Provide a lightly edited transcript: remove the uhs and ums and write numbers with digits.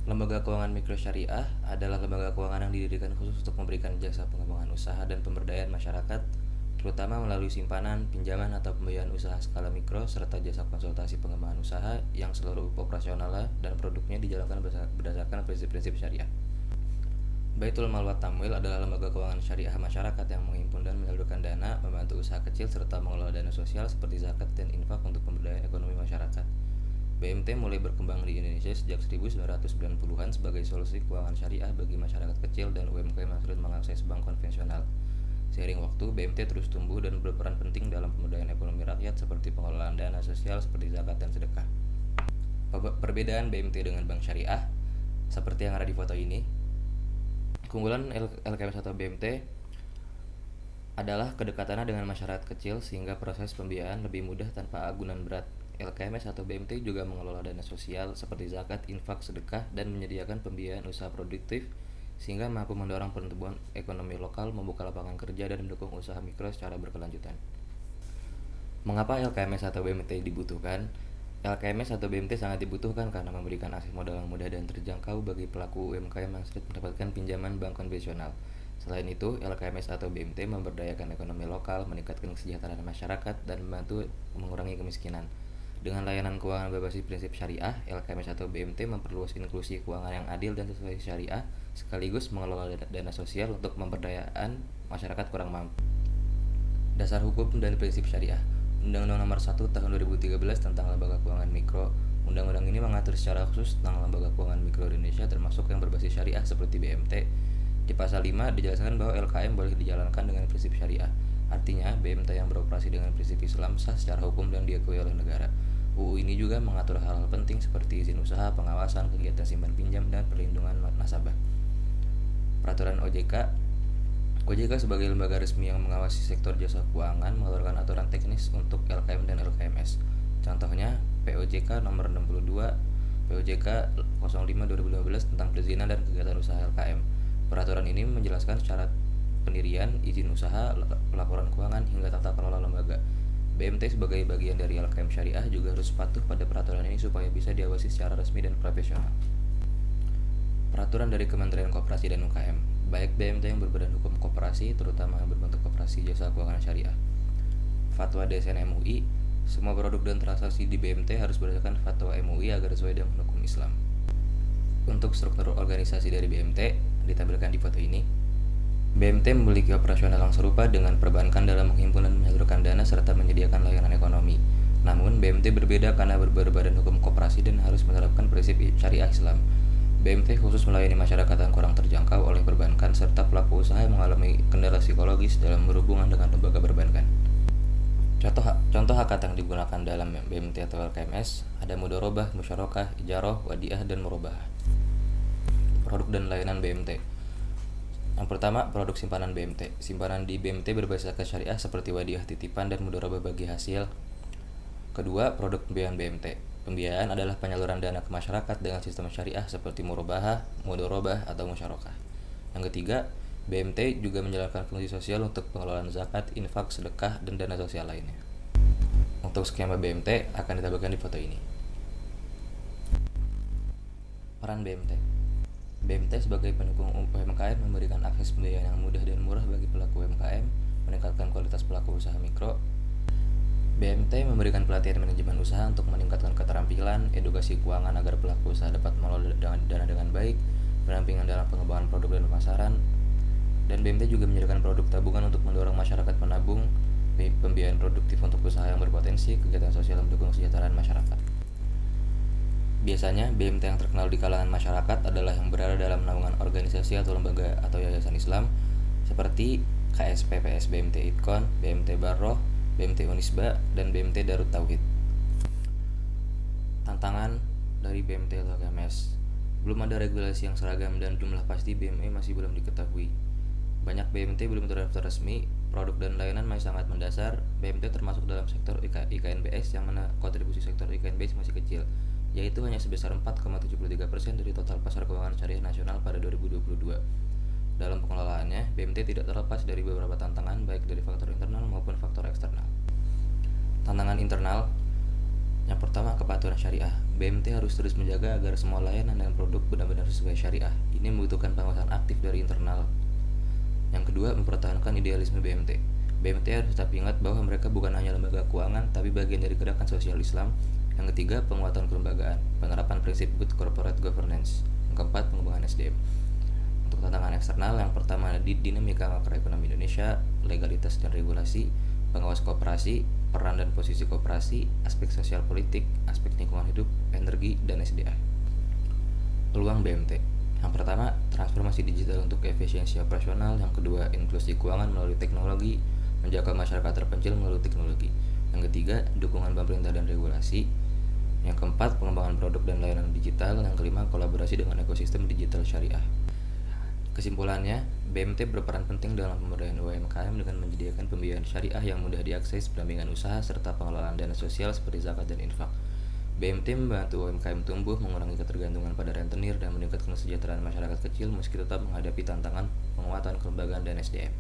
Lembaga keuangan mikro syariah adalah lembaga keuangan yang didirikan khusus untuk memberikan jasa pengembangan usaha dan pemberdayaan masyarakat, terutama melalui simpanan, pinjaman atau pembiayaan usaha skala mikro serta jasa konsultasi pengembangan usaha yang seluruh operasionalnya dan produknya dijalankan berdasarkan prinsip-prinsip syariah. Baitul Mal wa Tamwil adalah lembaga keuangan syariah masyarakat yang menghimpun dan menyalurkan dana, membantu usaha kecil serta mengelola dana sosial seperti zakat dan infak untuk pemberdayaan ekonomi masyarakat. BMT mulai berkembang di Indonesia sejak 1990-an sebagai solusi keuangan syariah bagi masyarakat kecil dan UMKM yang sulit mengakses bank konvensional. Seiring waktu, BMT terus tumbuh dan berperan penting dalam pemberdayaan ekonomi rakyat seperti pengelolaan dana sosial seperti zakat dan sedekah. Perbedaan BMT dengan bank syariah seperti yang ada di foto ini. Keunggulan LKMS atau BMT adalah kedekatannya dengan masyarakat kecil sehingga proses pembiayaan lebih mudah tanpa agunan berat. LKMS atau BMT juga mengelola dana sosial seperti zakat, infak, sedekah, dan menyediakan pembiayaan usaha produktif sehingga mampu mendorong pertumbuhan ekonomi lokal, membuka lapangan kerja, dan mendukung usaha mikro secara berkelanjutan. Mengapa LKMS atau BMT dibutuhkan? LKMS atau BMT sangat dibutuhkan karena memberikan akses modal yang mudah dan terjangkau bagi pelaku UMKM yang sulit mendapatkan pinjaman bank konvensional. Selain itu, LKMS atau BMT memberdayakan ekonomi lokal, meningkatkan kesejahteraan masyarakat, dan membantu mengurangi kemiskinan. Dengan layanan keuangan berbasis prinsip syariah, LKMS atau BMT memperluas inklusi keuangan yang adil dan sesuai syariah, sekaligus mengelola dana sosial untuk pemberdayaan masyarakat kurang mampu. Dasar hukum dan prinsip syariah. Undang-Undang Nomor 1 Tahun 2013 tentang Lembaga Keuangan Mikro. Undang-undang ini mengatur secara khusus tentang lembaga keuangan mikro di Indonesia termasuk yang berbasis syariah seperti BMT. Di pasal 5 dijelaskan bahwa LKM boleh dijalankan dengan prinsip syariah. Artinya, BMT yang beroperasi dengan prinsip Islam sah secara hukum dan diakui oleh negara. UU ini juga mengatur hal-hal penting seperti izin usaha, pengawasan, kegiatan simpan pinjam, dan perlindungan nasabah. Peraturan OJK. OJK sebagai lembaga resmi yang mengawasi sektor jasa keuangan mengeluarkan aturan teknis untuk LKM dan LKMS. Contohnya POJK nomor 62, POJK 05/2015 tentang perizinan dan kegiatan usaha LKM. Peraturan ini menjelaskan syarat pendirian, izin usaha, laporan keuangan, hingga tata kelola lembaga. BMT sebagai bagian dari LKM Syariah juga harus patuh pada peraturan ini supaya bisa diawasi secara resmi dan profesional. Peraturan dari Kementerian Koperasi dan UKM, baik BMT yang berbadan hukum koperasi, terutama yang berbentuk koperasi jasa keuangan syariah. Fatwa DSN MUI, semua produk dan transaksi di BMT harus berdasarkan fatwa MUI agar sesuai dengan hukum Islam. Untuk struktur organisasi dari BMT ditampilkan di foto ini. BMT memiliki operasional yang serupa dengan perbankan dalam menghimpun dan menyalurkan dana serta menyediakan layanan ekonomi. Namun, BMT berbeda karena berbadan hukum koperasi dan harus menerapkan prinsip syariah Islam. BMT khusus melayani masyarakat yang kurang terjangkau oleh perbankan serta pelaku usaha yang mengalami kendala psikologis dalam berhubungan dengan lembaga perbankan. Contoh akad yang digunakan dalam BMT atau LKMS ada mudharabah, musyarakah, ijarah, wadiah, dan murabahah. Produk dan layanan BMT. Yang pertama, produk simpanan BMT. Simpanan di BMT berbasis akad syariah seperti wadiah titipan dan mudharabah bagi hasil. Kedua, produk pembiayaan BMT. Pembiayaan adalah penyaluran dana ke masyarakat dengan sistem syariah seperti murabahah, mudharabah, atau musyarakah. Yang ketiga, BMT juga menjalankan fungsi sosial untuk pengelolaan zakat, infak, sedekah, dan dana sosial lainnya. Untuk skema BMT akan ditampilkan di foto ini. Peran BMT. BMT sebagai pendukung UMKM memberikan akses pembiayaan yang mudah dan murah bagi pelaku UMKM, meningkatkan kualitas pelaku usaha mikro. BMT memberikan pelatihan manajemen usaha untuk meningkatkan keterampilan, edukasi keuangan agar pelaku usaha dapat mengelola dana dengan baik, pendampingan dalam pengembangan produk dan pemasaran. Dan BMT juga menyediakan produk tabungan untuk mendorong masyarakat menabung, pembiayaan produktif untuk usaha yang berpotensi, kegiatan sosial yang mendukung kesejahteraan masyarakat. Biasanya, BMT yang terkenal di kalangan masyarakat adalah yang berada dalam naungan organisasi atau lembaga atau yayasan Islam seperti KSPPS BMT Idkon, BMT Barroh, BMT Unisba, dan BMT Darut Tauhid. Tantangan dari BMT atau KMS. Belum ada regulasi yang seragam dan jumlah pasti BME masih belum diketahui. Banyak BMT belum terdaftar resmi, produk dan layanan masih sangat mendasar. BMT termasuk dalam sektor IKNBS yang mana kontribusi sektor IKNBS masih kecil, yaitu hanya sebesar 4,73% dari total pasar keuangan syariah nasional pada 2022. Dalam pengelolaannya, BMT tidak terlepas dari beberapa tantangan baik dari faktor internal maupun faktor eksternal. Tantangan internal. Yang pertama, kepatuhan syariah. BMT harus terus menjaga agar semua layanan dan produk benar-benar sesuai syariah. Ini membutuhkan pengawasan aktif dari internal. Yang kedua, mempertahankan idealisme BMT. BMT harus tetap ingat bahwa mereka bukan hanya lembaga keuangan, tapi bagian dari gerakan sosial Islam. Yang ketiga, penguatan kelembagaan, penerapan prinsip good corporate governance. Yang keempat, pengembangan SDM. Untuk tantangan eksternal, yang pertama di dinamika makroekonomi Indonesia, legalitas dan regulasi, pengawas koperasi, peran dan posisi koperasi, aspek sosial politik, aspek lingkungan hidup, energi, dan SDA. Peluang BMT. Yang pertama, transformasi digital untuk efisiensi operasional. Yang kedua, inklusi keuangan melalui teknologi, menjaga masyarakat terpencil melalui teknologi. Yang ketiga, dukungan pemerintah dan regulasi. Yang keempat, pengembangan produk dan layanan digital. Yang kelima, kolaborasi dengan ekosistem digital syariah. Kesimpulannya, BMT berperan penting dalam pemberdayaan UMKM dengan menyediakan pembiayaan syariah yang mudah diakses, pendampingan usaha, serta pengelolaan dana sosial seperti zakat dan infak. BMT membantu UMKM tumbuh, mengurangi ketergantungan pada rentenir, dan meningkatkan kesejahteraan masyarakat kecil meski tetap menghadapi tantangan penguatan kelembagaan dan SDM.